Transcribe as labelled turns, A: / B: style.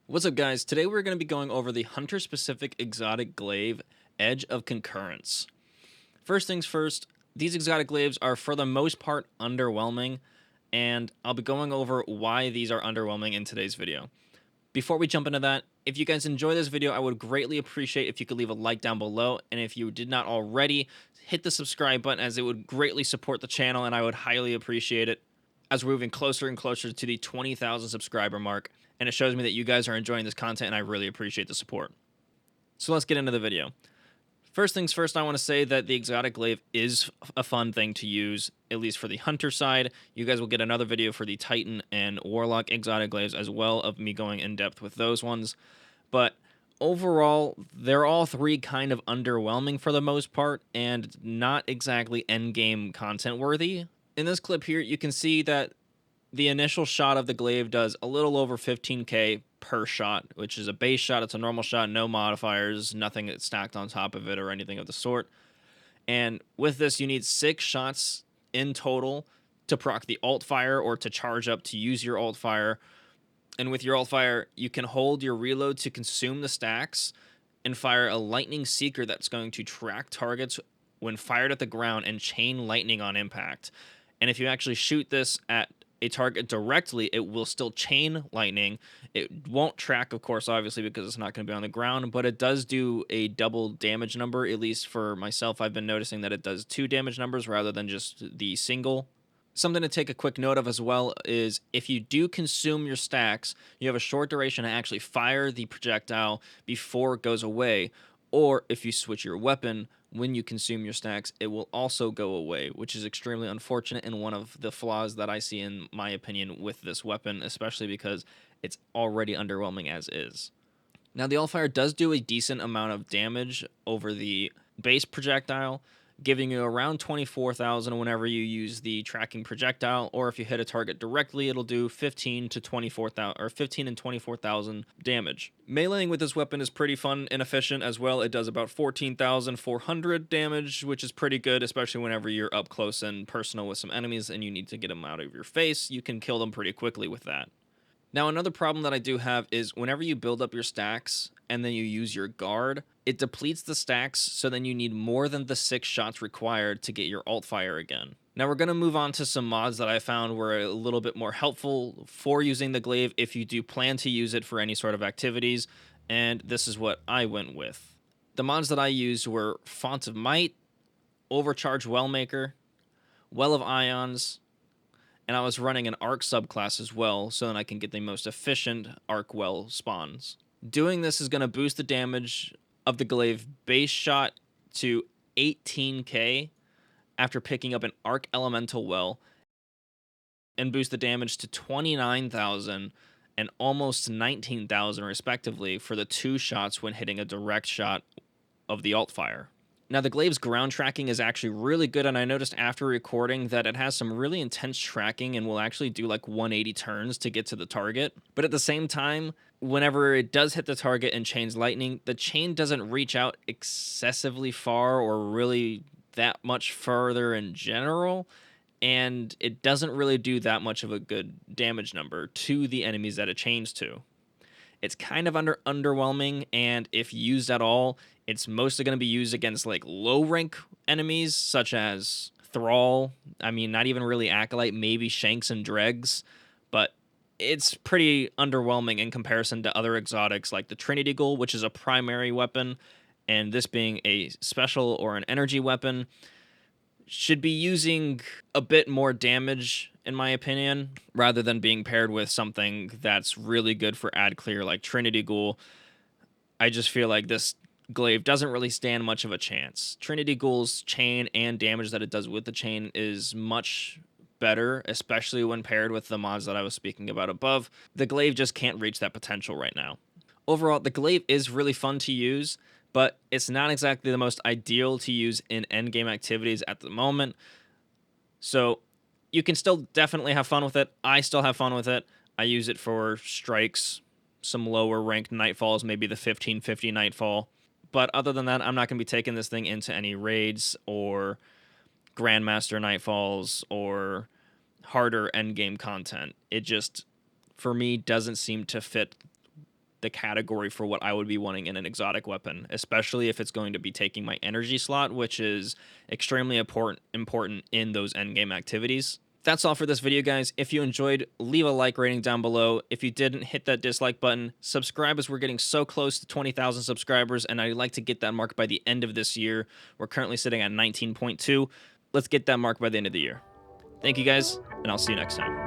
A: What's up, guys? Today we're going to be going over the hunter-specific exotic glaive, Edge of Concurrence. First things first, these exotic glaives are for the most part underwhelming, and I'll be going over why these are underwhelming in today's video. Before we jump into that, if you guys enjoy this video, I would greatly appreciate if you could leave a like down below, and if you did not already, hit the subscribe button as it would greatly support the channel, and I would highly appreciate it as we're moving closer and closer to the 20,000 subscriber mark, and it shows me that you guys are enjoying this content, and I really appreciate the support. So let's get into the video. First things first, I want to say that the exotic glaive is a fun thing to use, at least for the hunter side. You guys will get another video for the Titan and Warlock exotic glaives as well, of me going in depth with those ones. But overall, they're all three kind of underwhelming for the most part, and not exactly endgame content worthy. In this clip here, you can see that the initial shot of the glaive does a little over 15k per shot, which is a base shot. It's a normal shot, no modifiers, nothing stacked on top of it or anything of the sort. And with this, you need 6 shots in total to proc the alt fire or to charge up to use your alt fire. And with your alt fire, you can hold your reload to consume the stacks and fire a lightning seeker that's going to track targets when fired at the ground and chain lightning on impact. And if you actually shoot this at a target directly, it will still chain lightning. It won't track, of course, obviously, because it's not going to be on the ground, but it does do a double damage number. At least for myself, I've been noticing that it does 2 damage numbers rather than just the single. Something to take a quick note of as well is if you do consume your stacks, you have a short duration to actually fire the projectile before it goes away. Or if you switch your weapon when you consume your stacks, it will also go away, which is extremely unfortunate and one of the flaws that I see, in my opinion, with this weapon, especially because it's already underwhelming as is. Now, the alt-fire does do a decent amount of damage over the base projectile, giving you around 24,000 whenever you use the tracking projectile, or if you hit a target directly, it'll do 15 to 24,000 or 15 and 24,000 damage. Meleeing with this weapon is pretty fun and efficient as well. It does about 14,400 damage, which is pretty good, especially whenever you're up close and personal with some enemies and you need to get them out of your face. You can kill them pretty quickly with that. Now, another problem that I do have is whenever you build up your stacks and then you use your guard, it depletes the stacks, so then you need more than the 6 shots required to get your alt fire again. Now, we're going to move on to some mods that I found were a little bit more helpful for using the glaive if you do plan to use it for any sort of activities, and this is what I went with. The mods that I used were Font of Might, Overcharge Wellmaker, Well of Ions, and I was running an arc subclass as well, so that I can get the most efficient arc well spawns. Doing this is going to boost the damage of the glaive base shot to 18k after picking up an arc elemental well, and boost the damage to 29,000 and almost 19,000 respectively for the 2 shots when hitting a direct shot of the alt fire. Now, the glaive's ground tracking is actually really good, and I noticed after recording that it has some really intense tracking and will actually do like 180 turns to get to the target. But at the same time, whenever it does hit the target and chains lightning, the chain doesn't reach out excessively far or really that much further in general, and it doesn't really do that much of a good damage number to the enemies that it chains to. It's kind of underwhelming, and if used at all, it's mostly going to be used against like low rank enemies such as Thrall. I mean, not even really Acolyte, maybe Shanks and Dregs, but it's pretty underwhelming in comparison to other exotics like the Trinity Ghoul, which is a primary weapon, and this being a special or an energy weapon, should be using a bit more damage, in my opinion, rather than being paired with something that's really good for ad clear like Trinity Ghoul. I just feel like this glaive doesn't really stand much of a chance. Trinity Ghoul's chain and damage that it does with the chain is much better, especially when paired with the mods that I was speaking about above. The glaive just can't reach that potential right now. Overall, the glaive is really fun to use, but it's not exactly the most ideal to use in endgame activities at the moment. So you can still definitely have fun with it. I still have fun with it. I use it for strikes, some lower ranked nightfalls, maybe the 1550 nightfall. But other than that, I'm not going to be taking this thing into any raids or Grandmaster nightfalls or harder endgame content. It just, for me, doesn't seem to fit the category for what I would be wanting in an exotic weapon, especially if it's going to be taking my energy slot, which is extremely important in those endgame activities. That's all for this video, guys. If you enjoyed, leave a like rating down below. If you didn't, hit that dislike button. Subscribe, as we're getting so close to 20,000 subscribers, and I'd like to get that mark by the end of this year. We're currently sitting at 19.2. Let's get that mark by the end of the year. Thank you, guys, and I'll see you next time.